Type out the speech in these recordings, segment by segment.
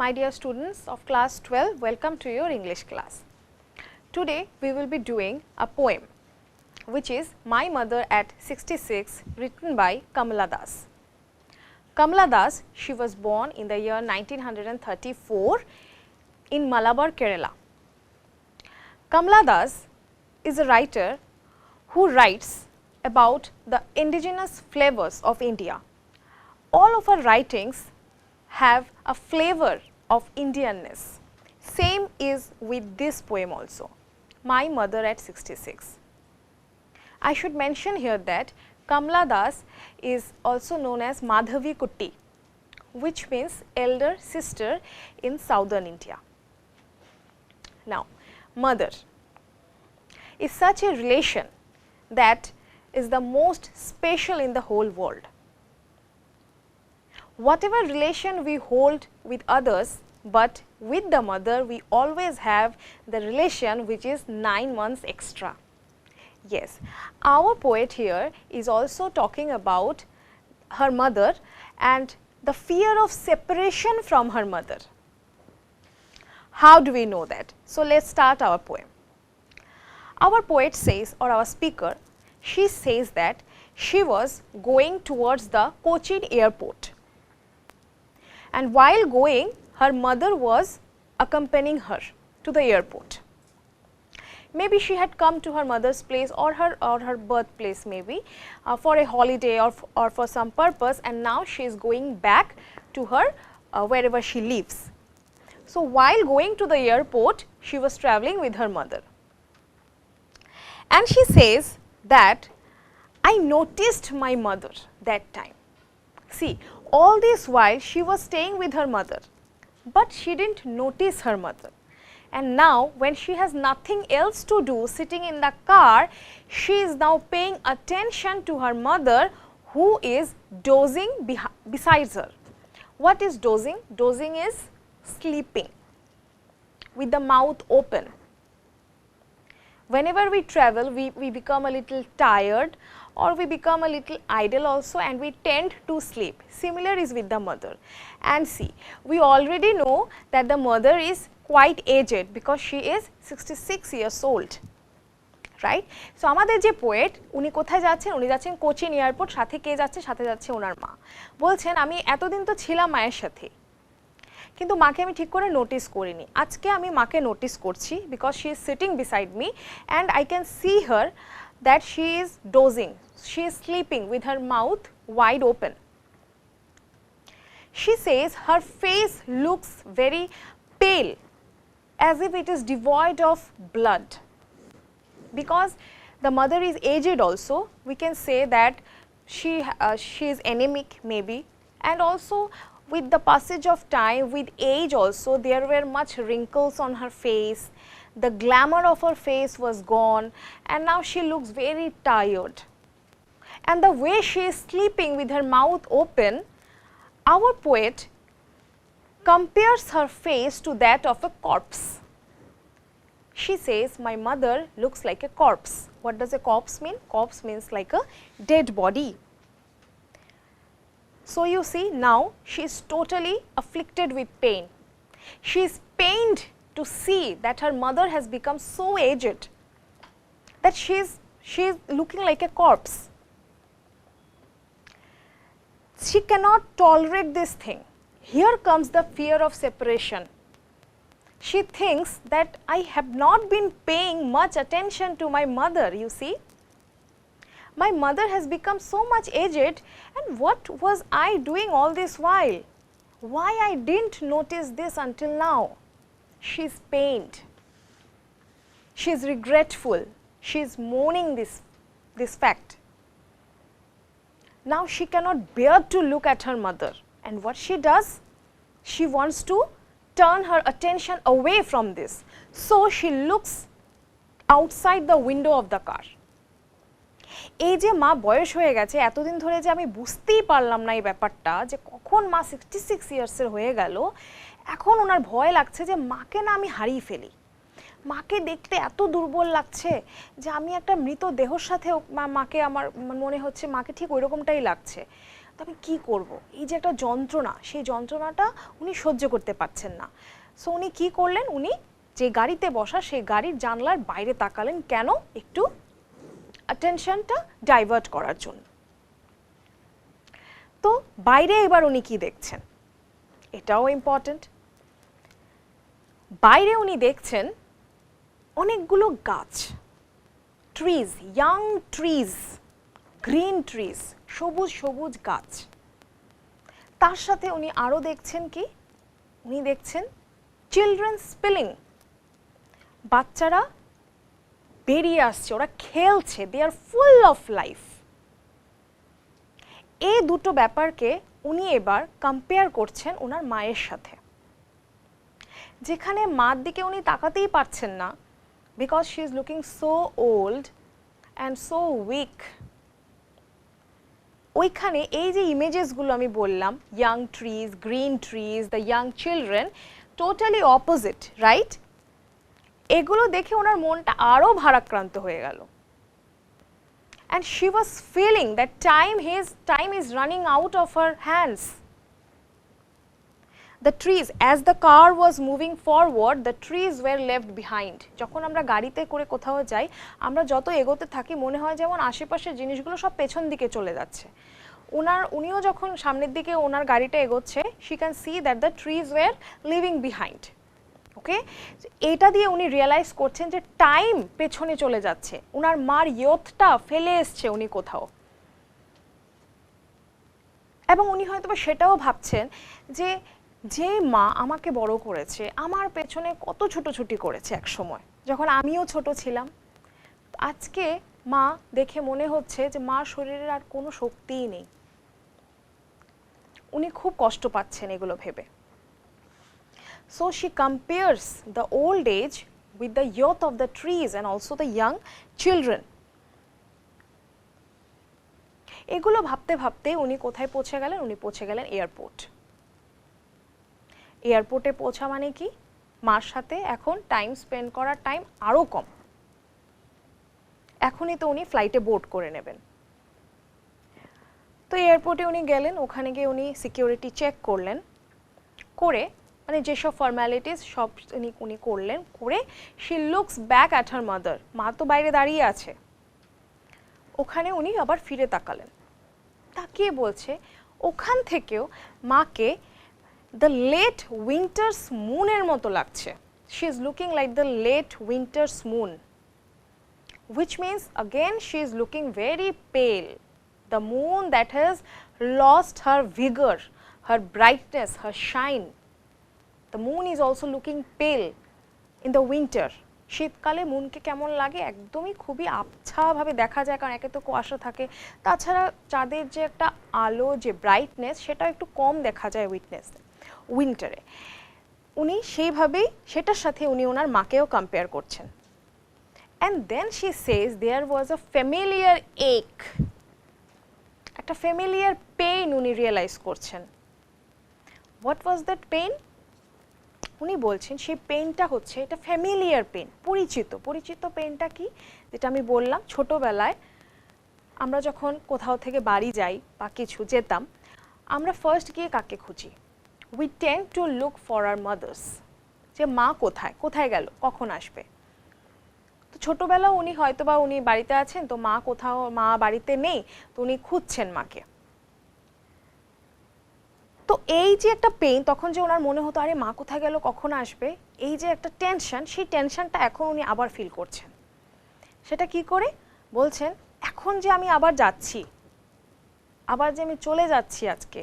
My dear students of class 12, welcome to your English class. Today we will be doing a poem which is My Mother at 66, written by Kamala Das. Kamala Das, she was born in the year 1934 in Malabar, Kerala. Kamala Das is a writer who writes about the indigenous flavors of India. All of her writings have a flavor of Indianness. Same is with this poem also, My Mother at 66. I should mention here that Kamala Das is also known as Madhavi Kutti, which means elder sister in southern India. Now, mother is such a relation that is the most special in the whole world. Whatever relation we hold with others, but with the mother we always have the relation which is 9 months extra. Yes, our poet here is also talking about her mother and the fear of separation from her mother. How do we know that? So, let us start our poem. Our poet says, or our speaker, she says that she was going towards the Cochin airport, and while going her mother was accompanying her to the airport. Maybe she had come to her mother's place or her birthplace maybe for a holiday or for some purpose, and now she is going back to her wherever she lives. So, while going to the airport she was travelling with her mother, and she says that I noticed my mother that time. See, all this while she was staying with her mother, but she did not notice her mother. And now when she has nothing else to do sitting in the car, she is now paying attention to her mother who is dozing besides her. What is dozing? Dozing is sleeping with the mouth open. Whenever we travel, we become a little tired or we become a little idle also, and we tend to sleep. Similar is with the mother. And see, we already know that the mother is quite aged because she is 66 years old, right? So, আমাদের যে poet উনি কোথায় যাচ্ছেন? উনি যাচ্ছেন Cochin airport, সাথে কে যাচ্ছে? সাথে যাচ্ছে ওনার মা। বলছেন আমি এতদিন তো ছিলাম মায়ের সাথে, কিন্তু মাকে আমি ঠিক করে নোটিস করিনি। আজকে আমি মাকে নোটিস করছি because she is sitting beside me and I can see her that she is dozing, she is sleeping with her mouth wide open. She says her face looks very pale, as if it is devoid of blood. Because the mother is aged also, we can say that she is anemic maybe, and also with the passage of time, with age also, there were much wrinkles on her face, the glamour of her face was gone, and now she looks very tired. And the way she is sleeping with her mouth open, our poet compares her face to that of a corpse. She says, my mother looks like a corpse. What does a corpse mean? Corpse means like a dead body. So, you see, now she is totally afflicted with pain. She is pained to see that her mother has become so aged that she is looking like a corpse. She cannot tolerate this thing. Here comes the fear of separation. She thinks that I have not been paying much attention to my mother, you see. My mother has become so much aged, and what was I doing all this while? Why I didn't notice this until now? She is pained. She is regretful. She is mourning this fact. Now she cannot bear to look at her mother, and what she does? She wants to turn her attention away from this. So she looks outside the window of the car. এই যে মা বয়স হয়ে গেছে, এতদিন ধরে যে আমি বুঝতেই পারলাম না এই ব্যাপারটা যে কখন মা 66 ইয়ার্সের হয়ে গেল, এখন ওনার ভয় লাগছে যে মাকে না আমি হারিয়ে ফেলি। মাকে দেখতে এত দুর্বল লাগছে যে আমি একটা মৃত দেহর সাথে মাকে আমার মনে হচ্ছে মাকে ঠিক ওইরকমটাই লাগছে। তো আমি কী করব, এই যে একটা যন্ত্রণা, সেই যন্ত্রণাটা উনি সহ্য করতে পারছেন না। সো উনি কী করলেন, উনি যে গাড়িতে বসা সেই গাড়ির জানলার বাইরে তাকালেন, কেন, একটু অ্যাটেনশনটা ডাইভার্ট করার জন্য। তো বাইরে এবার উনি কি দেখছেন, এটাও ইম্পর্ট্যান্ট। বাইরে উনি দেখছেন অনেকগুলো গাছ, trees, young trees, green trees, সবুজ সবুজ গাছ। তার সাথে উনি আরও দেখছেন কি, উনি দেখছেন চিলড্রেন স্পিলিং, বাচ্চারা বেরিয়ে আসছে, ওরা খেলছে, দে আর ফুল অফ লাইফ। এই দুটো ব্যাপারকে উনি এবার কম্পেয়ার করছেন ওনার মায়ের সাথে, যেখানে মার দিকে উনি তাকাতেই পারছেন না, because she is looking so old and so weak. ওইখানে এই যে ইমেজেসগুলো আমি বললাম, young trees, green trees, the young children, totally opposite, right? এগুলো দেখে ওনার মনটা আরও ভারাক্রান্ত হয়ে গেল। And she was feeling that time is running out of her hands. The trees, as the car was moving forward, the trees were left behind. যখন আমরা গাড়িতে করে কোথাও যাই, আমরা যত এগোতে থাকি মনে হয় যেমন আশেপাশের জিনিসগুলো সব পেছন দিকে চলে যাচ্ছে। উনিও যখন সামনের দিকে ওনার গাড়িটা এগোচ্ছে, she can see that the trees were leaving behind. ওকে, এইটা দিয়ে উনি রিয়েলাইজ করছেন যে টাইম পেছনে চলে যাচ্ছে, ওনার মার ইয়থটা ফেলে এসছে উনি কোথাও। এবং উনি হয়তো সেটাও ভাবছেন যে যে মা আমাকে বড় করেছে, আমার পেছনে কত ছুটোছুটি করেছে এক সময় যখন আমিও ছোট ছিলাম, আজকে মা দেখে মনে হচ্ছে যে মার শরীরের আর কোনো শক্তিই নেই। উনি খুব কষ্ট পাচ্ছেন এগুলো ভেবে। So she compares the old age with the youth of the trees and also the young children. এগুলো ভাবতে ভাবতে উনি কোথায় পৌঁছে গেলেন, উনি পৌঁছে গেলেন এয়ারপোর্ট। এয়ারপোর্টে পৌঁছা মানে কি, মার সাথে এখন টাইম স্পেন্ড করার টাইম আরও কম। এখনই তো উনি ফ্লাইটে বোর্ড করে নেবেন। তো এয়ারপোর্টে উনি গেলেন, ওখানে গিয়ে উনি সিকিউরিটি চেক করলেন, করে মানে যেসব ফর্ম্যালিটিস সব উনি করলেন, করে she looks back at her mother, মা তো বাইরে দাঁড়িয়ে আছে। ওখানে উনি আবার ফিরে তাকালেন, তাকিয়ে বলছে ওখান থেকেও মাকে দ্য লেট উইন্টার্স মুনের মতো লাগছে। She is looking like the late winter's moon, which means again she is looking very pale, the moon that has lost her vigor, her brightness, her shine. The moon is also looking pale in the winter. শীতকালে মুনকে কেমন লাগে, একদমই খুবই আবছাভাবে দেখা যায়, কারণ একে তো কুয়াশা থাকে, তাছাড়া চাঁদের যে একটা আলো, যে ব্রাইটনেস, সেটা একটু কম দেখা যায় উইন্টারে। উনি সেইভাবেই সেটার সাথে উনি ওনার মাকেও কম্পেয়ার করছেন। And then she says there was a familiar ache, একটা familiar pain উনি রিয়েলাইজ করছেন। What was that pain? উনি বলছেন সেই পেইনটা হচ্ছে, এটা ফ্যামিলিয়ার পেইন, পরিচিত পেইনটা কি, যেটা আমি বললাম ছোটোবেলায় আমরা যখন কোথাও থেকে বাড়ি যাই বা কিছু যেতাম, আমরা ফার্স্ট গিয়ে কাকে খুঁজি, we tend to look for our mother's, যে মা কোথায় গেল, কখন আসবে। তো ছোটোবেলাও উনি হয়তো বা উনি বাড়িতে আছেন, তো মা বাড়িতে নেই, তো উনি খুঁজছেন মাকে। তো এই যে একটা পেইন, তখন যে ওনার মনে হতো আরে মা কোথায় গেল, কখন আসবে, এই যে একটা টেনশন, সেই টেনশনটা এখন উনি আবার ফিল করছেন। সেটা কি করে বলছেন, এখন যে আমি আবার যাচ্ছি, আবার যে আমি চলে যাচ্ছি আজকে,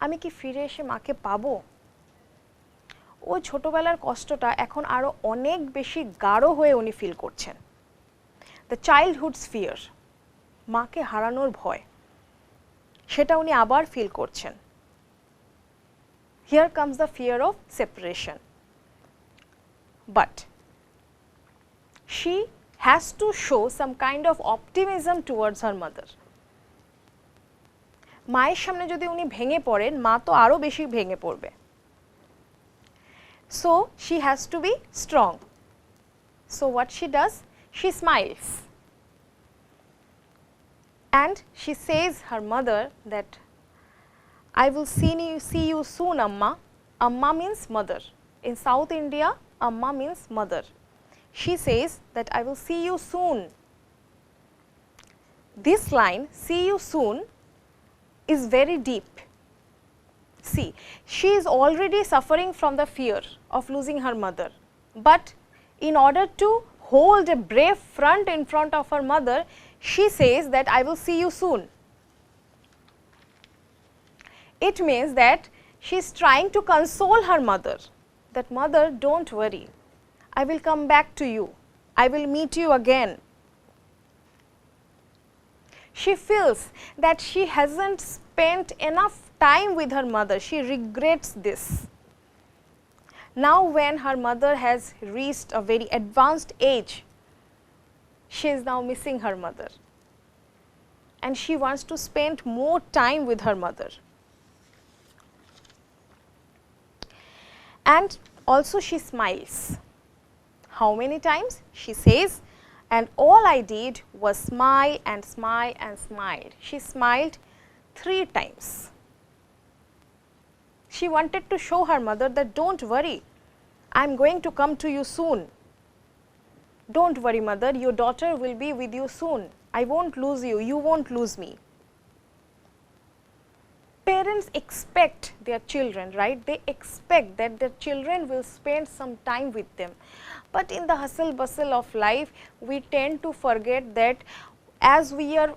আমি কি ফিরে এসে মাকে পাবো? ওই ছোটবেলার কষ্টটা এখন আরো অনেক বেশি গাঢ় হয়ে উনি ফিল করছেন। দ্য চাইল্ডহুডস ফিয়ার, মাকে হারানোর ভয়, সেটা উনি আবার ফিল করছেন। Here comes the fear of separation. But she has to show some kind of optimism towards her mother. মায়ের সামনে যদি উনি ভেঙে পড়েন, মা তো আরো বেশি ভেঙে পড়বে। So she has to be strong. So what she does? She smiles. And she says her mother that I will see you soon, Amma. Amma means mother. In South India, Amma means mother. She says that I will see you soon. This line, see you soon, is very deep. See, she is already suffering from the fear of losing her mother, but in order to hold a brave front in front of her mother, she says that I will see you soon. It means that she is trying to console her mother, that mother, don't worry, I will come back to you, I will meet you again. She feels that she hasn't spent enough time with her mother, she regrets this. Now when her mother has reached a very advanced age, she is now missing her mother and she wants to spend more time with her mother. And also she smiles. How many times? She says, and all I did was smile and smile and smile. She smiled 3 times. She wanted to show her mother that don't worry, I am going to come to you soon. Don't worry mother, your daughter will be with you soon. I won't lose you, you won't lose me. Parents expect their children, right? They expect that their children will spend some time with them. But in the hustle bustle of life, we tend to forget that as we are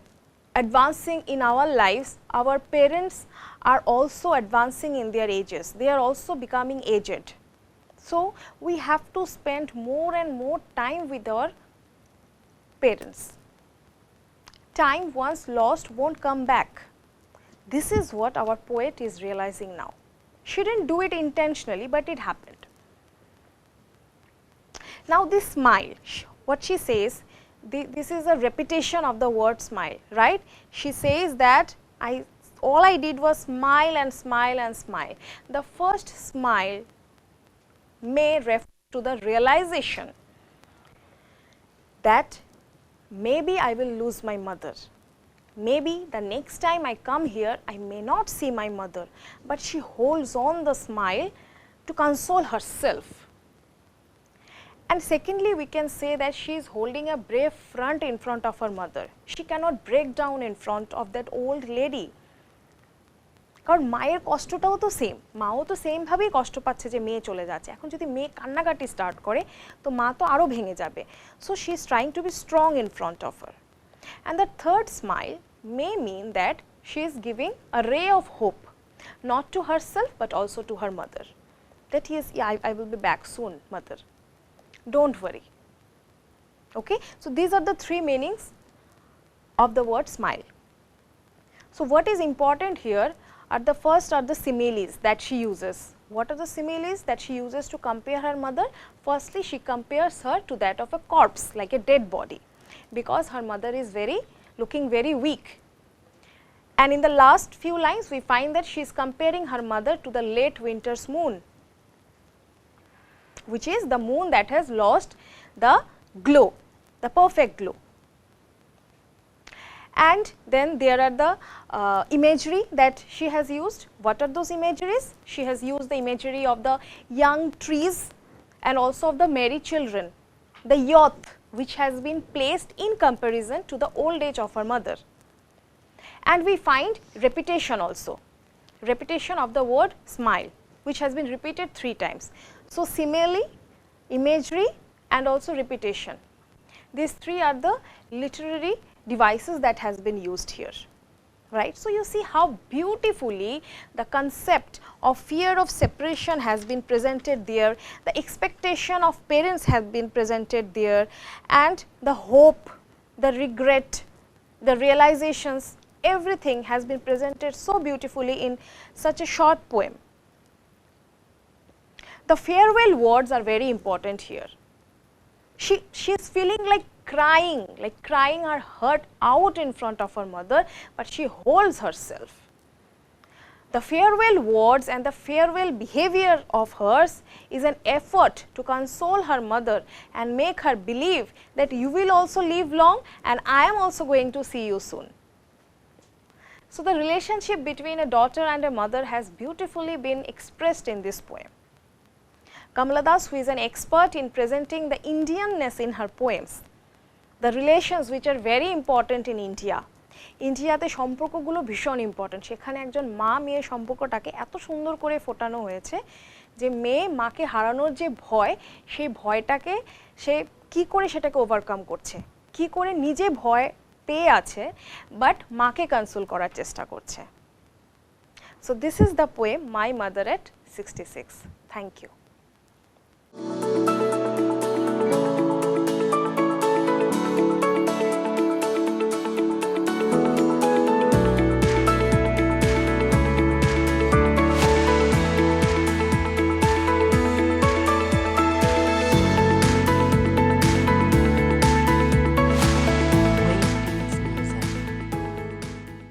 advancing in our lives, our parents are also advancing in their ages. They are also becoming aged. So, we have to spend more and more time with our parents. Time once lost won't come back. This is what our poet is realizing now. She didn't do it intentionally, but it happened. Now, this smile, what she says, this is a repetition of the word smile, right? She says that all I did was smile and smile and smile. The first smile may refer to the realization that maybe I will lose my mother. Maybe the next time I come here, I may not see my mother, but she holds on the smile to console herself. And secondly, we can say that she is holding a brave front in front of her mother. She cannot break down in front of that old lady. কারণ মায়ের কষ্টটাও তো same, মাও তো same ভাবেই কষ্ট পাচ্ছে যে মেয়ে চলে যাচ্ছে। এখন যদি মেয়ে কান্নাকাটি স্টার্ট করে তো মা তো আরও ভেঙে যাবে। So she is trying to be strong in front of her. And the third smile may mean that she is giving a ray of hope, not to herself but also to her mother. That yes, I will be back soon, mother. Don't worry. Okay? So, these are the 3 meanings of the word smile. So, what is important here are the first are the similes that she uses. What are the similes that she uses to compare her mother? Firstly, she compares her to that of a corpse, like a dead body, because her mother is looking very weak. And in the last few lines, we find that she is comparing her mother to the late winter's moon, which is the moon that has lost the glow, the perfect glow. And then there are the imagery that she has used. What are those imageries? She has used the imagery of the young trees and also of the merry children, the youth which has been placed in comparison to the old age of her mother. And we find repetition also, repetition of the word smile, which has been repeated 3 times. So, simile, imagery and also repetition. These 3 are the literary devices that has been used here, right. So, you see how beautifully the concept of fear of separation has been presented there, the expectation of parents have been presented there, and the hope, the regret, the realizations, everything has been presented so beautifully in such a short poem. The farewell words are very important here. She is feeling like crying her heart out in front of her mother, but she holds herself. The farewell words and the farewell behavior of hers is an effort to console her mother and make her believe that you will also live long and I am also going to see you soon. So, the relationship between a daughter and a mother has beautifully been expressed in this poem. Kamala Das, who is an expert in presenting the Indianness in her poems, the relations which are very important in India, ইন্ডিয়াতে সম্পর্কগুলো ভীষণ important, সেখানে একজন মা মেয়ে সম্পর্কটাকে এত সুন্দর করে ফোটানো হয়েছে যে মেয়ে মাকে হারানোর যে ভয়, সেই ভয়টাকে সে কি করে সেটাকে ওভারকাম করছে, কি করে নিজে ভয় পেয়ে আছে বাট মাকে কনসোল করার চেষ্টা করছে। So this is the poem my mother at 66। Thank you.